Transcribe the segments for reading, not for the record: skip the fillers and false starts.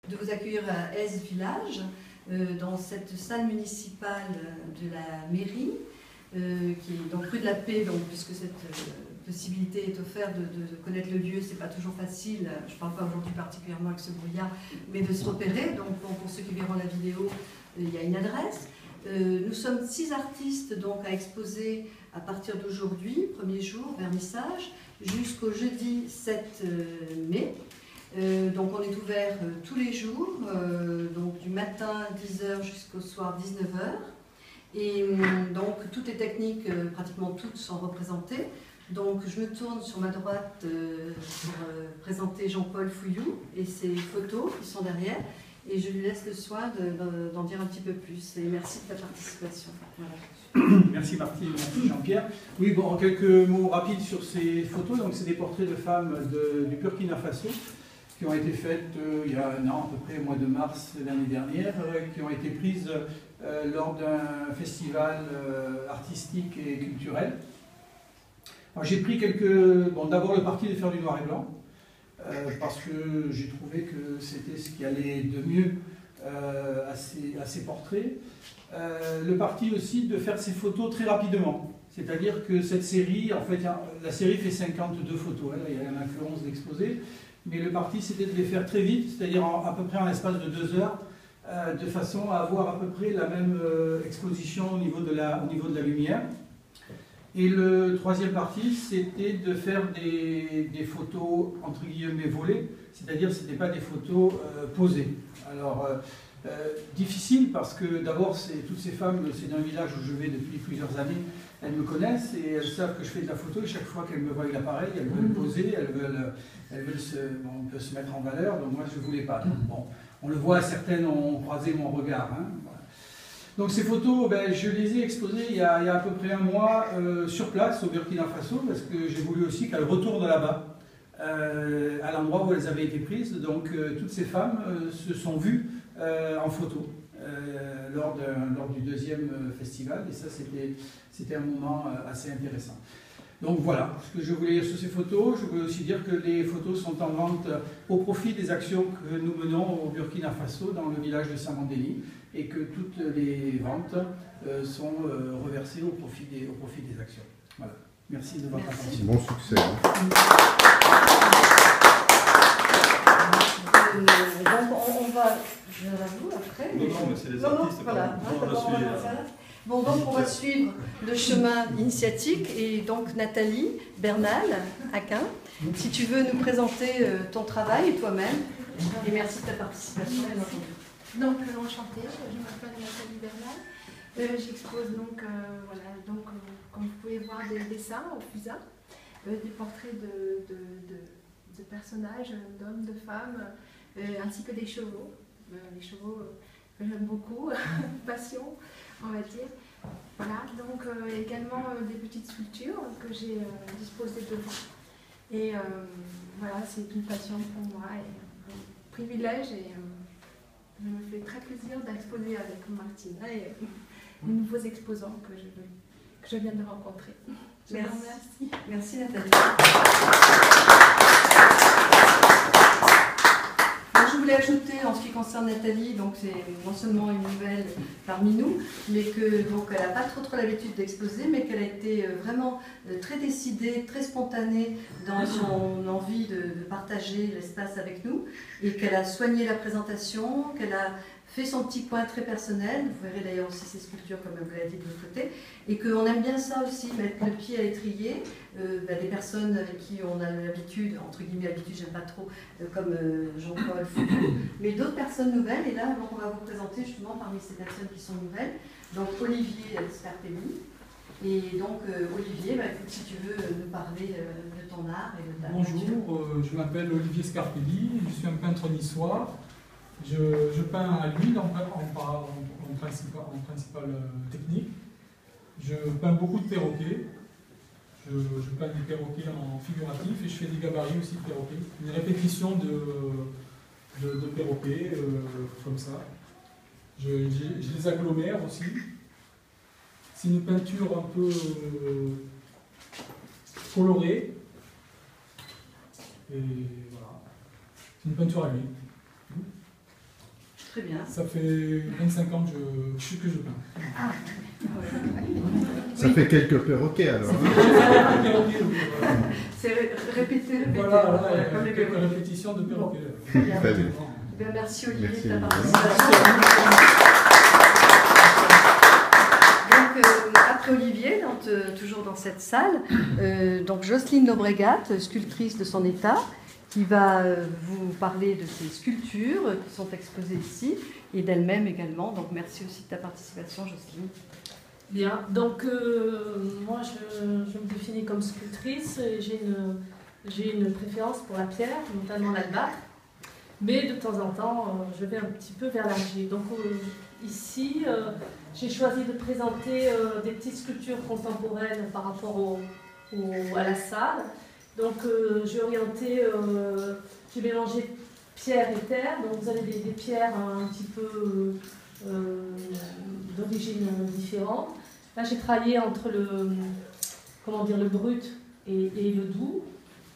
De vous accueillir à Aise Village, dans cette salle municipale de la mairie, qui est donc rue de la Paix, donc, puisque cette possibilité est offerte de connaître le lieu, c'est pas toujours facile, je ne parle pas aujourd'hui particulièrement avec ce brouillard, mais de se repérer. Donc bon, pour ceux qui verront la vidéo, il y a une adresse. Nous sommes 6 artistes donc à exposer à partir d'aujourd'hui, premier jour, vernissage, jusqu'au jeudi 7 mai. Donc on est ouvert tous les jours, donc du matin 10h jusqu'au soir 19h. Et donc toutes les techniques, pratiquement toutes, sont représentées. Donc je me tourne sur ma droite pour présenter Jean-Paul Fouillou et ses photos qui sont derrière. Et je lui laisse le soin d'en dire un petit peu plus. Et merci de ta participation. Voilà. Merci Martine, merci Jean-Pierre. Oui, bon, en quelques mots rapides sur ces photos. Donc c'est des portraits de femmes du Burkina Faso qui ont été faites il y a un an, à peu près au mois de mars l'année dernière, qui ont été prises lors d'un festival artistique et culturel. J'ai pris quelques... Bon, d'abord le parti de faire du noir et blanc, parce que j'ai trouvé que c'était ce qui allait de mieux à ces portraits. Le parti aussi de faire ces photos très rapidement. C'est-à-dire que cette série, en fait, la série fait 52 photos, hein, il y en a que 11 d'exposés, mais le parti c'était de les faire très vite, c'est-à-dire à peu près en l'espace de 2 heures, de façon à avoir à peu près la même exposition au niveau de la lumière. Et le troisième parti, c'était de faire des photos entre guillemets volées, c'est-à-dire ce n'étaient pas des photos posées. Alors, difficile parce que d'abord, toutes ces femmes, c'est d'un village où je vais depuis plusieurs années, elles me connaissent et elles savent que je fais de la photo et chaque fois qu'elles me voient avec l'appareil, elles veulent poser, elles veulent se mettre en valeur, donc moi je ne voulais pas. Donc, bon, on le voit, certaines ont croisé mon regard. Hein, voilà. Donc ces photos, ben, je les ai exposées il y a à peu près un mois sur place au Burkina Faso parce que j'ai voulu aussi qu'elles retournent là-bas, à l'endroit où elles avaient été prises. Donc toutes ces femmes se sont vues en photo lors du deuxième festival et ça c'était un moment assez intéressant. Donc voilà ce que je voulais dire sur ces photos. Je voulais aussi dire que les photos sont en vente au profit des actions que nous menons au Burkina Faso dans le village de Samandéni et que toutes les ventes sont reversées au profit des actions. Voilà. Merci de votre attention. Bon succès. Donc on va, je l'avoue après. Non, mais c'est les artistes. Voilà. Bon, donc on va suivre le chemin initiatique et donc Nathalie Bernal, Aquin, si tu veux nous présenter ton travail et toi-même. Et merci de ta participation. Donc enchantée, je m'appelle Nathalie Bernal. J'expose donc, voilà, donc comme vous pouvez voir des dessins au fusain, des portraits de personnages, d'hommes, de femmes, ainsi que des chevaux. Les chevaux que j'aime beaucoup, passion, on va dire. Voilà, donc également des petites sculptures que j'ai disposées devant. Et voilà, c'est une passion pour moi et un privilège et je me fais très plaisir d'exposer avec Martine et les nouveaux exposants que je viens de rencontrer. Je vous remercie. Merci Nathalie. Je voulais ajouter en ce qui concerne Nathalie, donc c'est non seulement une nouvelle parmi nous, mais que donc elle n'a pas trop l'habitude d'exposer, mais qu'elle a été vraiment très décidée, très spontanée dans son envie de partager l'espace avec nous, et qu'elle a soigné la présentation, qu'elle a fait son petit coin très personnel, vous verrez d'ailleurs aussi ses sculptures comme vous l'avez dit de l'autre côté, et qu'on aime bien ça aussi, mettre le pied à l'étrier, des personnes avec qui on a l'habitude, entre guillemets habitude, j'aime pas trop, comme Jean-Paul Foucault, mais d'autres personnes nouvelles, et là donc, on va vous présenter justement parmi ces personnes qui sont nouvelles, donc Olivier Scarpelli, et donc Olivier, bah, écoute, si tu veux nous parler de ton art et de ta Bonjour, je m'appelle Olivier Scarpelli, je suis un peintre niçois. Je peins à l'huile en principale technique. Je peins beaucoup de perroquets. Je peins des perroquets en figuratif et je fais des gabarits aussi de perroquets. Une répétition de perroquets comme ça. Je les agglomère aussi. C'est une peinture un peu colorée. Et voilà. C'est une peinture à l'huile. Très bien. Ça fait 25 ans que je peins. Ah. Ça fait quelques perroquets alors. C'est répété. Voilà, il y a quelques répétitions de perroquets. Très bien. Très bien. Bien, merci Olivier Merci, de ta Olivier. participation. Donc, après Olivier, toujours dans cette salle, donc Jocelyne Nobregat, sculptrice de son état, qui va vous parler de ses sculptures qui sont exposées ici et d'elle-même également. Donc merci aussi de ta participation, Jocelyne. Bien, donc moi je me définis comme sculptrice, j'ai une préférence pour la pierre, notamment l'albâtre, mais de temps en temps je vais un petit peu vers l'argile. Donc ici j'ai choisi de présenter des petites sculptures contemporaines par rapport à la salle. Donc j'ai orienté, j'ai mélangé pierre et terre, donc vous avez des pierres un petit peu d'origine différente. Là j'ai travaillé entre le brut et le doux.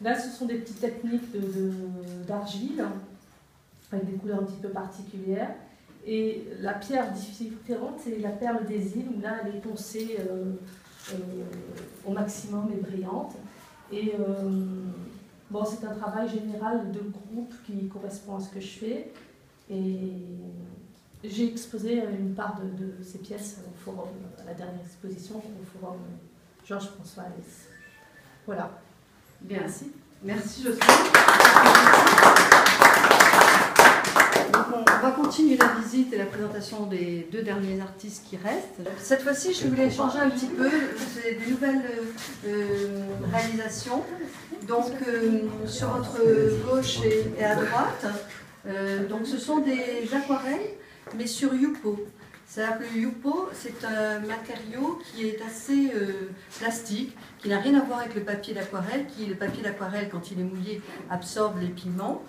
Là ce sont des petites techniques d'argile, avec des couleurs un petit peu particulières. Et la pierre différente, c'est la perle des îles, où là elle est poncée au maximum et brillante. Et bon, c'est un travail général de groupe qui correspond à ce que je fais. Et j'ai exposé une part de ces pièces au forum, à la dernière exposition, au forum Georges François Alès. Voilà. Bien. Merci. Merci Jocelyne. Donc on va continuer la visite et la présentation des deux derniers artistes qui restent. Cette fois-ci, je voulais changer un petit peu. C'est des nouvelles réalisations. Donc sur votre gauche et à droite, donc ce sont des aquarelles, mais sur Yupo. C'est-à-dire que le Yupo, c'est un matériau qui est assez plastique, qui n'a rien à voir avec le papier d'aquarelle, le papier d'aquarelle, quand il est mouillé, absorbe les pigments.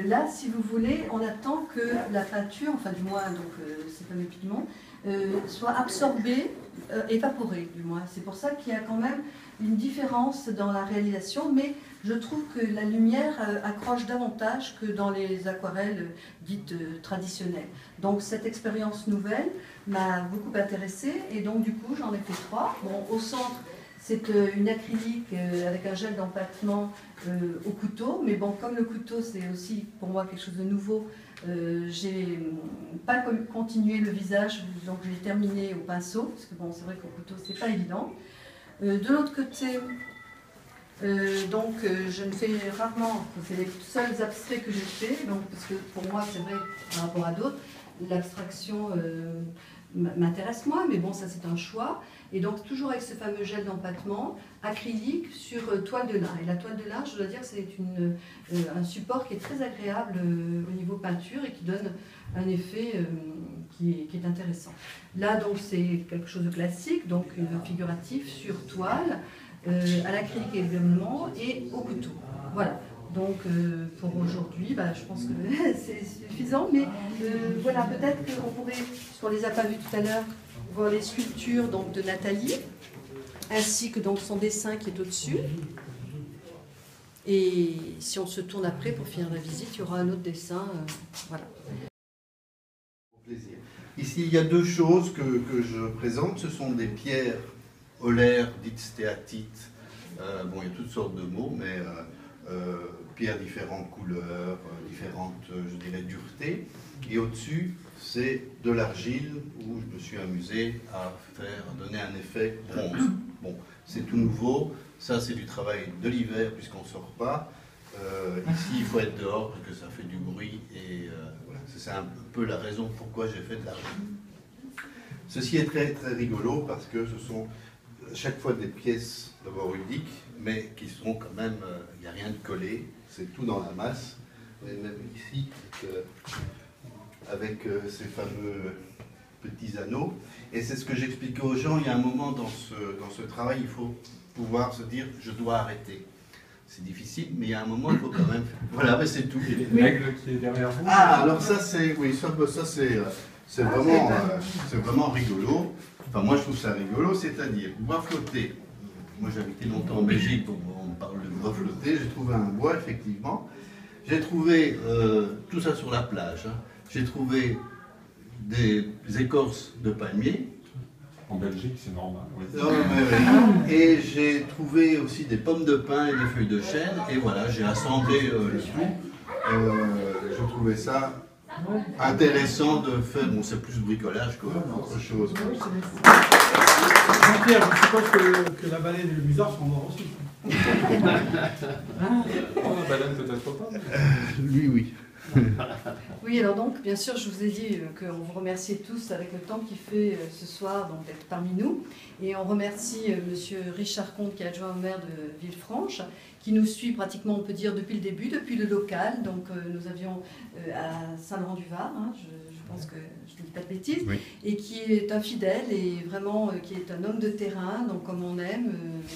Là, si vous voulez, on attend que la peinture, enfin du moins donc, ces fameux pigments, soit absorbée, évaporée du moins. C'est pour ça qu'il y a quand même une différence dans la réalisation, mais je trouve que la lumière accroche davantage que dans les aquarelles dites traditionnelles. Donc cette expérience nouvelle m'a beaucoup intéressée et donc du coup j'en ai fait 3. Bon, au centre, c'est une acrylique avec un gel d'empattement au couteau, mais bon, comme le couteau c'est aussi pour moi quelque chose de nouveau, j'ai pas continué le visage, donc j'ai terminé au pinceau, parce que bon, c'est vrai qu'au couteau c'est pas évident. De l'autre côté, je ne fais rarement, c'est les seuls abstraits que j'ai fait, donc, parce que pour moi c'est vrai par rapport à d'autres, l'abstraction m'intéresse moins, mais bon ça c'est un choix. Et donc toujours avec ce fameux gel d'empattement acrylique sur toile de lin. Et la toile de lin, je dois dire, c'est un support qui est très agréable au niveau peinture et qui donne un effet qui est intéressant. Là donc c'est quelque chose de classique, donc figuratif sur toile, à l'acrylique également et au couteau. Voilà. Donc pour aujourd'hui, je pense que c'est suffisant, mais voilà, peut-être qu'on pourrait, puisqu'on ne les a pas vus tout à l'heure, voir les sculptures donc, de Nathalie, ainsi que donc, son dessin qui est au-dessus. Et si on se tourne après pour finir la visite, il y aura un autre dessin. Voilà. Plaisir. Ici, il y a deux choses que je présente. Ce sont des pierres olaires, dites stéatites. Bon, il y a toutes sortes de mots, mais pierres différentes couleurs, différentes, je dirais, duretés. Et au-dessus, c'est de l'argile où je me suis amusé à donner un effet bronze. Bon, c'est tout nouveau. Ça, c'est du travail de l'hiver puisqu'on ne sort pas. Ici, il faut être dehors parce que ça fait du bruit. Et voilà, c'est un peu la raison pourquoi j'ai fait de l'argile. Ceci est très, très rigolo parce que ce sont chaque fois des pièces d'abord uniques, mais qui sont quand même, il n'y a rien de collé. C'est tout dans la masse. Et même ici, avec ces fameux petits anneaux. Et c'est ce que j'expliquais aux gens, il y a un moment dans ce travail, il faut pouvoir se dire, je dois arrêter. C'est difficile, mais il y a un moment, il faut quand même... Voilà, mais c'est tout. L'aigle qui est derrière vous. Ah, alors ça c'est... Oui, ça c'est vraiment rigolo. Enfin, moi je trouve ça rigolo, c'est-à-dire, bois flotté. Moi j'ai habité longtemps en Belgique, donc on parle de bois flotté. J'ai trouvé un bois, effectivement. J'ai trouvé tout ça sur la plage. Hein. J'ai trouvé des écorces de palmier. En Belgique, c'est normal. Oui. Et j'ai trouvé aussi des pommes de pin et des feuilles de chêne. Et voilà, j'ai assemblé le tout. Je trouvais ça intéressant de faire. Bon, c'est plus bricolage qu'autre chose. Jean-Pierre, je suppose que la baleine et le musard sont morts aussi. La baleine peut-être pas. Lui, oui. Oui, alors donc, bien sûr, je vous ai dit qu'on vous remerciait tous avec le temps qu'il fait ce soir d'être parmi nous. Et on remercie monsieur Richard Comte, qui est adjoint au maire de Villefranche, qui nous suit pratiquement, on peut dire, depuis le début, depuis le local. Donc, nous avions à Saint-Laurent-du-Var, hein, je pense que je ne dis pas de bêtises, oui. Et qui est un fidèle et vraiment qui est un homme de terrain, donc comme on aime,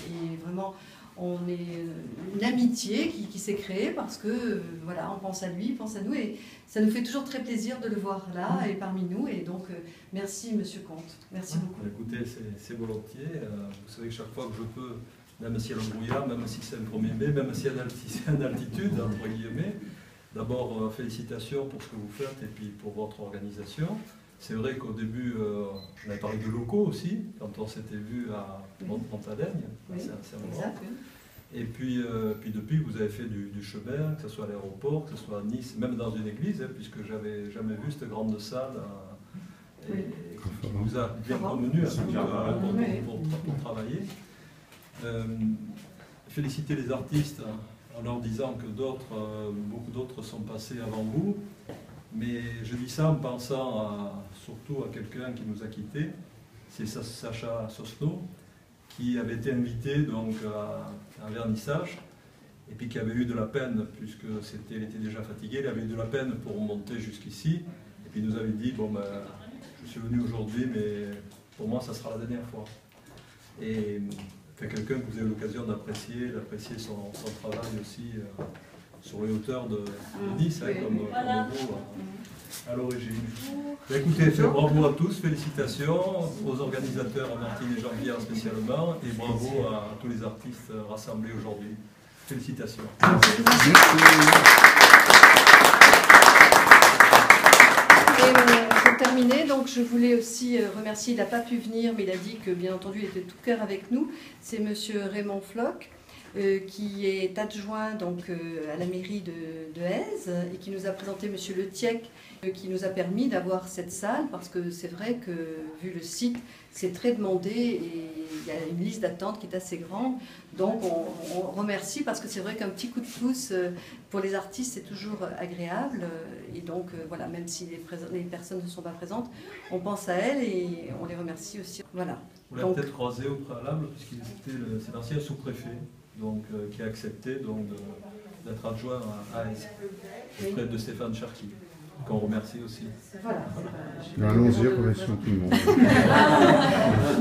et vraiment... On est une amitié qui s'est créée parce que voilà, on pense à lui, on pense à nous et ça nous fait toujours très plaisir de le voir là et parmi nous. Et donc merci Monsieur Comte, merci beaucoup. Écoutez, c'est volontiers. Vous savez que chaque fois que je peux, même si elle est brouillard, même si c'est un 1er mai, même si c'est une altitude, entre guillemets, d'abord félicitations pour ce que vous faites et puis pour votre organisation. C'est vrai qu'au début, on avait parlé de locaux aussi, quand on s'était vu à Montadaigne. Oui, c'est un exact. Et puis depuis, vous avez fait du chemin, que ce soit à l'aéroport, que ce soit à Nice, même dans une église, hein, puisque j'avais jamais vu cette grande salle qui vous a bien convenu pour travailler. Féliciter les artistes en leur disant que beaucoup d'autres sont passés avant vous. Mais je dis ça en pensant surtout à quelqu'un qui nous a quittés, c'est Sacha Sosno, qui avait été invité donc à un vernissage, et puis qui avait eu de la peine, puisqu'il était déjà fatigué, il avait eu de la peine pour monter jusqu'ici, et puis il nous avait dit, bon ben, je suis venu aujourd'hui, mais pour moi ça sera la dernière fois. Et c'est quelqu'un que vous avez l'occasion d'apprécier son travail aussi, sur les hauteurs de Nice, hein, comme vous à l'origine. Écoutez, bravo à tous, félicitations aux organisateurs, à Martine et Jean-Pierre spécialement, et bravo à tous les artistes rassemblés aujourd'hui. Félicitations. Pour terminer, donc je voulais aussi remercier, il n'a pas pu venir, mais il a dit que bien entendu il était de tout cœur avec nous, c'est monsieur Raymond Floch, qui est adjoint donc, à la mairie de Èze et qui nous a présenté M. Le Tiec, qui nous a permis d'avoir cette salle parce que c'est vrai que vu le site c'est très demandé et il y a une liste d'attente qui est assez grande, donc on remercie parce que c'est vrai qu'un petit coup de pouce pour les artistes c'est toujours agréable et donc voilà, même si les personnes ne sont pas présentes, on pense à elles et on les remercie aussi. Voilà. Vous l'avez peut-être croisé au préalable puisqu'il était c'est l'ancien sous-préfet. Donc, qui a accepté d'être adjoint à Èze, auprès de Stéphane Cherki, qu'on remercie aussi. Voilà. Allons-y, remercions tout le monde.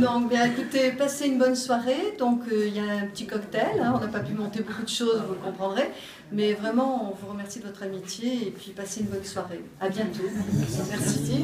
Donc, bien écoutez, passez une bonne soirée. Donc, il y a un petit cocktail. Hein, on n'a pas pu monter beaucoup de choses, vous le comprendrez. Mais vraiment, on vous remercie de votre amitié et puis passez une bonne soirée. À bientôt. Merci.